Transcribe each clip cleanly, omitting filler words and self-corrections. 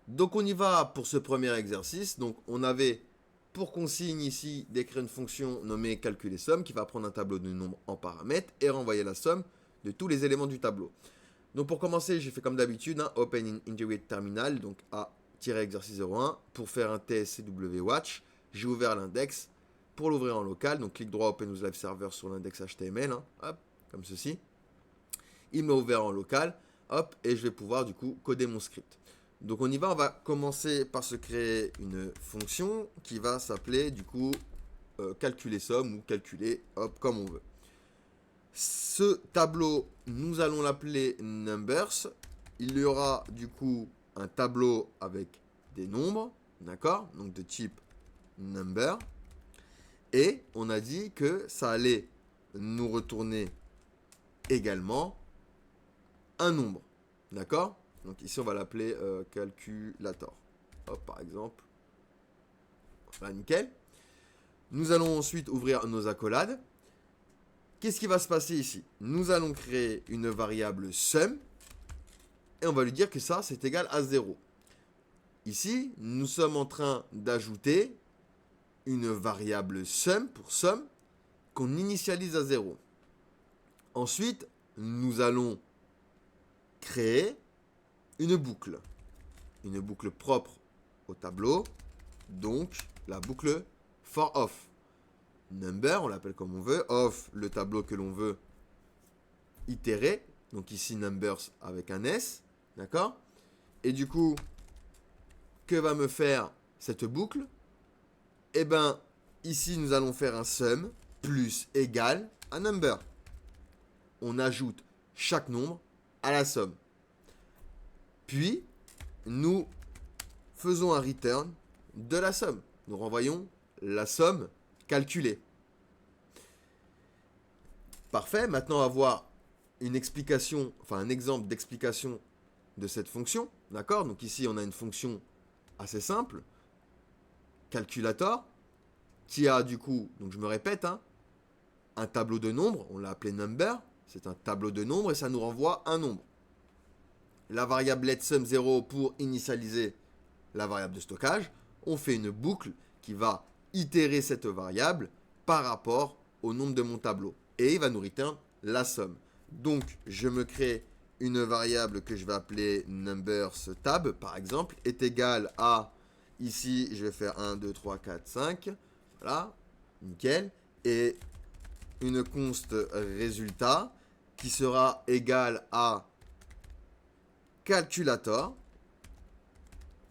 Donc on y va pour ce premier exercice. Donc on avait pour consigne ici d'écrire une fonction nommée calculer somme qui va prendre un tableau de nombres en paramètres et renvoyer la somme de tous les éléments du tableau. Donc pour commencer, j'ai fait comme d'habitude, Open in Integrate Terminal, donc A-exercice 01, pour faire un TSCW Watch. J'ai ouvert l'index pour l'ouvrir en local, donc clic droit Open with Live Server sur l'index HTML, hop, comme ceci. Il m'a ouvert en local, hop, et je vais pouvoir du coup coder mon script. Donc on y va, on va commencer par se créer une fonction qui va s'appeler du coup calculer somme ou calculer, hop, comme on veut. Ce tableau, nous allons l'appeler numbers. Il y aura du coup un tableau avec des nombres, d'accord? Donc de type number. Et on a dit que ça allait nous retourner également un nombre, d'accord? Donc ici on va l'appeler calculator. Hop, par exemple. Voilà, nickel. Nous allons ensuite ouvrir nos accolades. Qu'est-ce qui va se passer ici? Nous allons créer une variable sum et on va lui dire que ça, c'est égal à 0. Ici, nous sommes en train d'ajouter une variable sum pour somme qu'on initialise à 0. Ensuite, nous allons créer une boucle propre au tableau, donc la boucle for off. Number, on l'appelle comme on veut, off, le tableau que l'on veut itérer, donc ici numbers avec un S, d'accord? Et du coup, que va me faire cette boucle? Eh bien, ici nous allons faire un sum plus égal à number. On ajoute chaque nombre à la somme. Puis, nous faisons un return de la somme. Nous renvoyons la somme calculée. Parfait, maintenant on va voir une explication, enfin un exemple d'explication de cette fonction, d'accord? Donc ici on a une fonction assez simple, calculator, qui a du coup, donc je me répète, un tableau de nombres, on l'a appelé number, c'est un tableau de nombres et ça nous renvoie un nombre. La variable letSum 0 pour initialiser la variable de stockage, on fait une boucle qui va itérer cette variable par rapport au nombre de mon tableau. Et il va nous return la somme. Donc, je me crée une variable que je vais appeler numbers tab, par exemple, est égale à, ici, je vais faire 1, 2, 3, 4, 5. Voilà, nickel. Et une const résultat qui sera égale à calculator,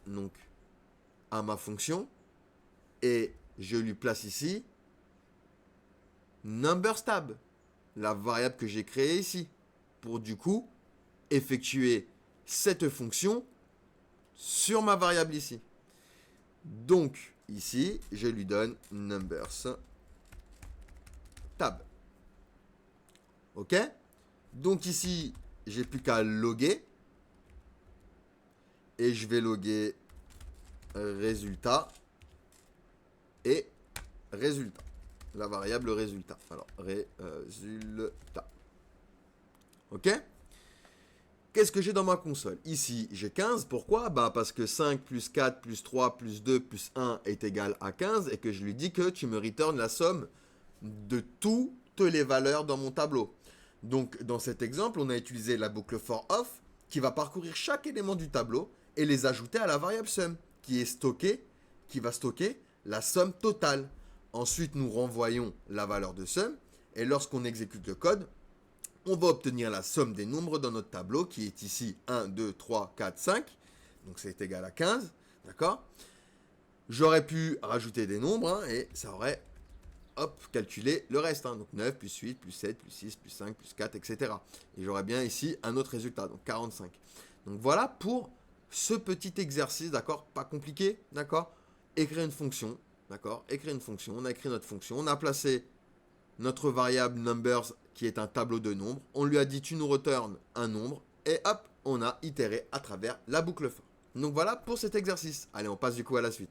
donc à ma fonction, et je lui place ici numbers tab, la variable que j'ai créée ici, pour du coup effectuer cette fonction sur ma variable ici. Donc ici, je lui donne numbers tab. Ok? Donc ici, j'ai plus qu'à loguer. Et je vais loguer résultat et résultat. La variable résultat. Alors, résultat. Ok? Qu'est-ce que j'ai dans ma console? Ici, j'ai 15. Pourquoi? Parce que 5 plus 4 plus 3 plus 2 plus 1 est égal à 15 et que je lui dis que tu me returnes la somme de toutes les valeurs dans mon tableau. Donc, dans cet exemple, on a utilisé la boucle for off qui va parcourir chaque élément du tableau et les ajouter à la variable sum qui est stockée, qui va stocker la somme totale. Ensuite, nous renvoyons la valeur de somme et lorsqu'on exécute le code, on va obtenir la somme des nombres dans notre tableau qui est ici 1, 2, 3, 4, 5. Donc c'est égal à 15. D'accord? J'aurais pu rajouter des nombres et ça aurait calculé le reste. Donc 9 plus 8 plus 7 plus 6 plus 5 plus 4, etc. Et j'aurais bien ici un autre résultat, donc 45. Donc voilà pour ce petit exercice, d'accord? Pas compliqué, d'accord? Écrire une fonction, d'accord? Écrire une fonction, on a écrit notre fonction, on a placé notre variable numbers qui est un tableau de nombres, on lui a dit tu nous returnes un nombre, et hop, on a itéré à travers la boucle for. Donc voilà pour cet exercice. Allez, on passe du coup à la suite.